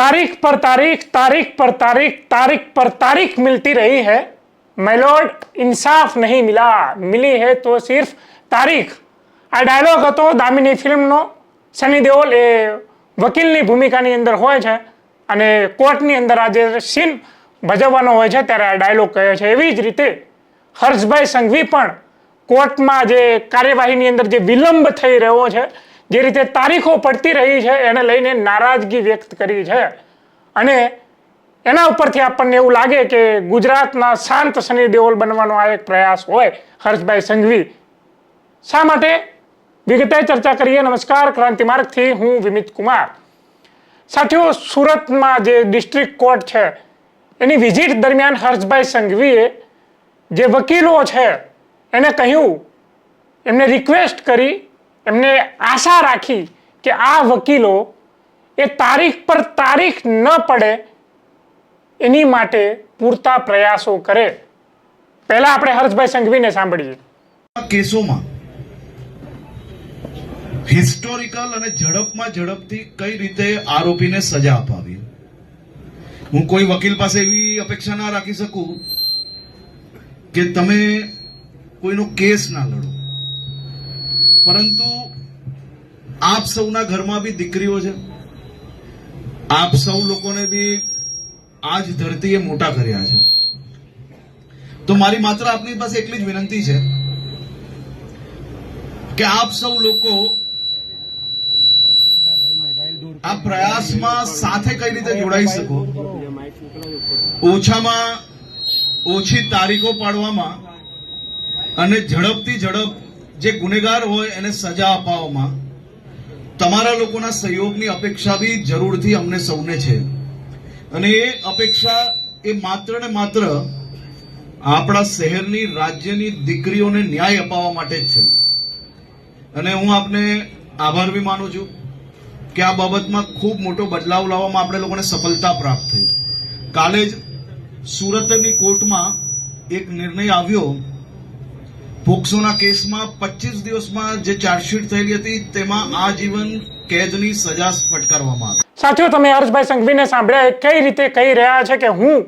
तारीख पर तारीख, तारीख पर तारीख, तारीख पर तारीख मिलती रही है मैलोड, इंसाफ नहीं मिला, मिली है तो सिर्फ तारीख। આ ડાયલોગ હતો દામિની ફિલ્મનો। સની દેઓલ એ વકીલની ભૂમિકાની અંદર હોય છે અને કોર્ટની અંદર આ જે સીન ભજવવાનો હોય છે ત્યારે આ ડાયલોગ કહે છે। એવી જ રીતે હર્ષભાઈ સંઘવી પણ કોર્ટમાં જે કાર્યવાહીની અંદર જે વિલંબ થઈ રહ્યો છે, જે રીતે તારીખો પડતી રહી છે એને લઈને નારાજગી વ્યક્ત કરી છે અને એના ઉપરથી આપણને એવું લાગે કે ગુજરાતના શાંત સની દેઓલ બનવાનો આ એક પ્રયાસ હોય હર્ષભાઈ સંઘવી। શા માટે વિગતે ચર્ચા કરીએ। નમસ્કાર, ક્રાંતિ માર્ગથી હું વિમિત કુમાર। સાથીઓ, સુરતમાં જે ડિસ્ટ્રિક્ટ કોર્ટ છે એની વિઝિટ દરમિયાન હર્ષભાઈ સંઘવીએ જે વકીલો છે એને કહ્યું, એમને રિક્વેસ્ટ કરી, એમને આશા રાખી કે આ વકીલો એ તારીખ પર તારીખ ન પડે એની માટે પૂરતા પ્રયાસો કરે। પહેલા આપણે હર્ષભાઈ સંઘવીને સાંભળીએ। કેસોમાં હિસ્ટોરિકલ અને ઝડપમાં ઝડપથી કઈ રીતે આરોપીને સજા અપાવી। હું કોઈ વકીલ પાસે એવી અપેક્ષા ના રાખી શકું કે તમે કોઈનો કેસ ના લડો, પરંતુ આપ સૌના ઘરમાં બી દીકરીઓ છે, આપ સૌ લોકોને બી આજ ધરતીએ મોટા કર્યા છે। તો મારી માત્ર આપની પાસે એટલી જ વિનંતી છે કે આપ સૌ લોકો આ પ્રયાસમાં સાથે કઈ રીતે જોડાઈ શકો, ઓછામાં ઓછી તારીખો પાડવામાં અને ઝડપથી ઝડપ જે ગુનેગાર હોય એને સજા અપાવવામાં તમારા લોકોના સહયોગની અપેક્ષા બી જરૂરથી અમને સૌને છે। અને એ અપેક્ષા એ માત્ર ને માત્ર આપણા શહેરની, રાજ્યની દીકરીઓને ન્યાય અપાવવા માટે જ છે। અને હું આપને આભાર બી માનું છું કે આ બાબતમાં ખૂબ મોટો બદલાવ લાવવામાં આપણે લોકોને સફળતા પ્રાપ્ત થઈ। કાલે જ સુરતની કોર્ટમાં એક નિર્ણય આવ્યો, પોક્સોના કેસમાં 25 દિવસમાં જે ચાર્જશીટ થયેલી હતી તેમાં આજીવન કેદની સજા ફટકારવામાં આવી। સાથીઓ, તમે હર્ષભાઈ સંઘવીને સાંભળ્યા કઈ રીતે કહી રહ્યા છે કે હું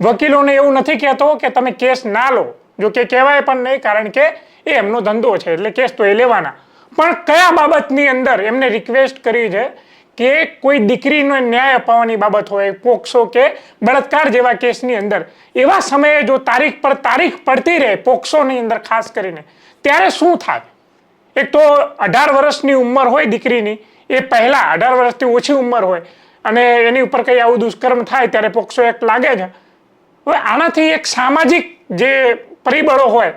વકીલોને એવું નથી કહેતો કે તમે કેસ ના લો, જો કે કહેવાય પણ નહીં, કારણ કે એ એમનો ધંધો છે એટલે કેસ તો એ લેવાના, પણ કયા બાબતની અંદર એમને રિક્વેસ્ટ કરી છે કે કોઈ દીકરીનો ન્યાય અપાવવાની બાબત હોય, પોક્સો કે બળાત્કાર જેવા કેસની અંદર એવા સમયે જો તારીખ પર તારીખ પડતી રહે પોક્સોની અંદર ખાસ કરીને, ત્યારે શું થાય? એક તો 18 વર્ષની ઉંમર હોય દીકરીની, એ પહેલા 18 વર્ષથી ઓછી ઉંમર હોય અને એની ઉપર કંઈ આવું દુષ્કર્મ થાય ત્યારે પોક્સો એક્ટ લાગે છે। હવે આનાથી એક સામાજિક જે પરિબળો હોય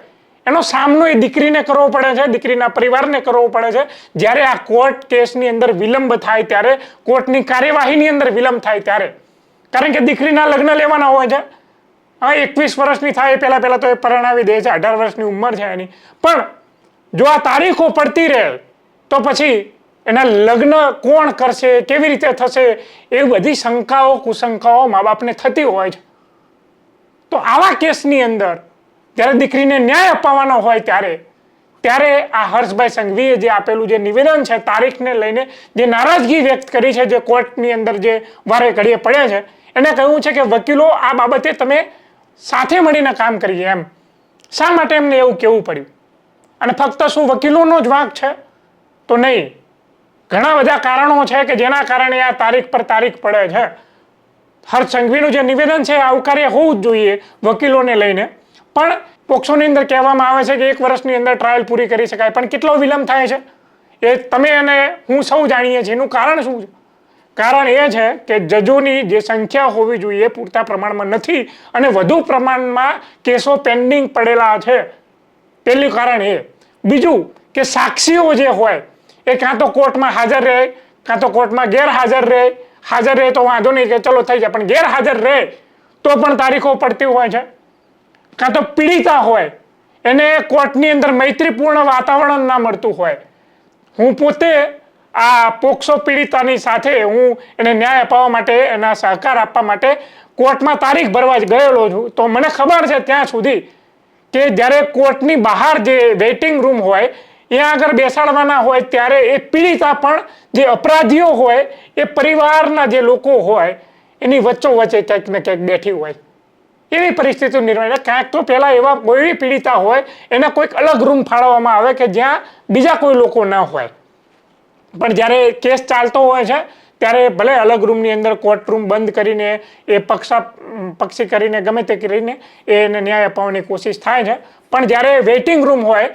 એનો સામનો એ દીકરીને કરવો પડે છે, દીકરીના પરિવારને કરવો પડે છે। જ્યારે આ કોર્ટ કેસની અંદર વિલંબ થાય ત્યારે, કોર્ટની કાર્યવાહીની અંદર વિલંબ થાય ત્યારે, કારણ કે દીકરીના લગ્ન લેવાના હોય છે, 21 વર્ષની થાય પહેલા તો એ પરણાવી દે છે, 18 વર્ષની ઉંમર છે એની, પણ જો આ તારીખો પડતી રહે તો પછી એના લગ્ન કોણ કરશે, કેવી રીતે થશે, એ બધી શંકાઓ કુશંકાઓ મા બાપને થતી હોય છે। તો આવા કેસની અંદર જ્યારે દીકરીને ન્યાય અપાવવાનો હોય ત્યારે આ હર્ષભાઈ સંઘવીએ જે આપેલું જે નિવેદન છે તારીખને લઈને જે નારાજગી વ્યક્ત કરી છે, જે કોર્ટની અંદર જે વારે ઘડીએ પડે છે, એને કહ્યું છે કે વકીલો આ બાબતે તમે સાથે મળીને કામ કરીએ એમ। શા માટે એમને એવું કહેવું પડ્યું? અને ફક્ત શું વકીલોનો જ વાંક છે? તો નહીં, ઘણા બધા કારણો છે કે જેના કારણે આ તારીખ પર તારીખ પડે છે। હર્ષ સંઘવીનું જે નિવેદન છે આવકાર્ય હોવું જ જોઈએ વકીલોને લઈને, પણ પોક્સોની અંદર કહેવામાં આવે છે કે 1 વર્ષની અંદર ટ્રાયલ પૂરી કરી શકાય, પણ કેટલો વિલંબ થાય છે એ તમે અને હું સૌ જાણીએ છીએ। એનું કારણ શું છે? કારણ એ છે કે જજોની જે સંખ્યા હોવી જોઈએ પૂરતા પ્રમાણમાં નથી અને વધુ પ્રમાણમાં કેસો પેન્ડિંગ પડેલા છે, પહેલું કારણ એ। બીજું કે સાક્ષીઓ જે હોય એ કાં તો કોર્ટમાં હાજર રહે, કાં તો કોર્ટમાં ગેરહાજર રહે। હાજર રહે તો વાંધો નહીં કે ચલો થઈ જાય, પણ ગેરહાજર રહે તો પણ તારીખો પડતી હોય છે। કાં તો પીડિતા હોય એને કોર્ટની અંદર મૈત્રીપૂર્ણ વાતાવરણ ના મળતું હોય। હું પોતે આ પોક્સો પીડિતાની સાથે હું એને ન્યાય અપાવવા માટે, એના સહકાર આપવા માટે કોર્ટમાં તારીખ ભરવા જ ગયેલો છું, તો મને ખબર છે ત્યાં સુધી કે જ્યારે કોર્ટની બહાર જે વેઇટિંગ રૂમ હોય ત્યાં આગળ બેસાડવાના હોય ત્યારે એ પીડિતા પણ જે અપરાધીઓ હોય એ પરિવારના જે લોકો હોય એની વચ્ચે ક્યાંક ને ક્યાંક બેઠી હોય એવી પરિસ્થિતિ નિર્માણ ક્યાંક તો પહેલા એવા કોઈ પીડિતા હોય એને કોઈક અલગ રૂમ ફાળવવામાં આવે કે જ્યાં બીજા કોઈ લોકો ન હોય. પણ જ્યારે કેસ ચાલતો હોય છે ત્યારે ભલે અલગ રૂમની અંદર કોર્ટ રૂમ બંધ કરીને એ પક્ષી કરીને ગમે તે કરીને એને ન્યાય અપાવવાની કોશિશ થાય છે. પણ જ્યારે વેઇટિંગ રૂમ હોય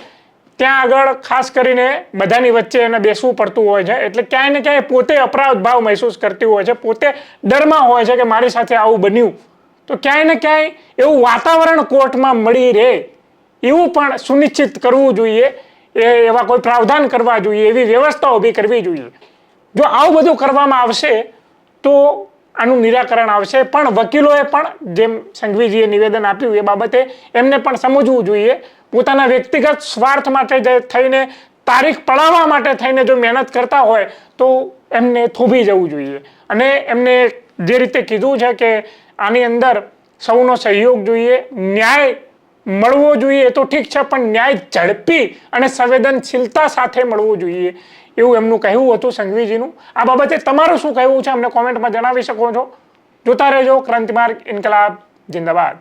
ત્યાં આગળ ખાસ કરીને બધાની વચ્ચે એને બેસવું પડતું હોય છે. એટલે ક્યાંય ને ક્યાંય પોતે અપરાધ ભાવ મહેસૂસ કરતી હોય છે, પોતે ડરમાં હોય છે કે મારી સાથે આવું બન્યું. તો ક્યાંય ને ક્યાંય એવું વાતાવરણ કોર્ટમાં મળી રહે એવું પણ સુનિશ્ચિત કરવું જોઈએ. એવા કોઈ પ્રાવધાન કરવા જોઈએ, એવી વ્યવસ્થા ઊભી કરવી જોઈએ. જો આવું બધું કરવામાં આવશે તો આનું નિરાકરણ આવશે. પણ વકીલોએ પણ જેમ સંઘવીજીએ નિવેદન આપ્યું એ બાબતે એમને પણ સમજવું જોઈએ. પોતાના વ્યક્તિગત સ્વાર્થ માટે થઈને તારીખ પડાવવા માટે થઈને જો મહેનત કરતા હોય તો એમને થોભી જવું જોઈએ. અને એમને જે રીતે કીધું છે કે આની અંદર સૌનો સહયોગ જોઈએ, ન્યાય મળવો જોઈએ તો ઠીક છે, પણ ન્યાય ઝડપી અને સંવેદનશીલતા સાથે મળવો જોઈએ એવું એમનું કહેવું હતું સંઘવીજીનું. આ બાબતે તમારું શું કહેવું છે અમને કોમેન્ટમાં જણાવી શકો છો. જોતા રહેજો ક્રાંતિમાર્ગ ઇન્કલાબ જિંદાબાદ.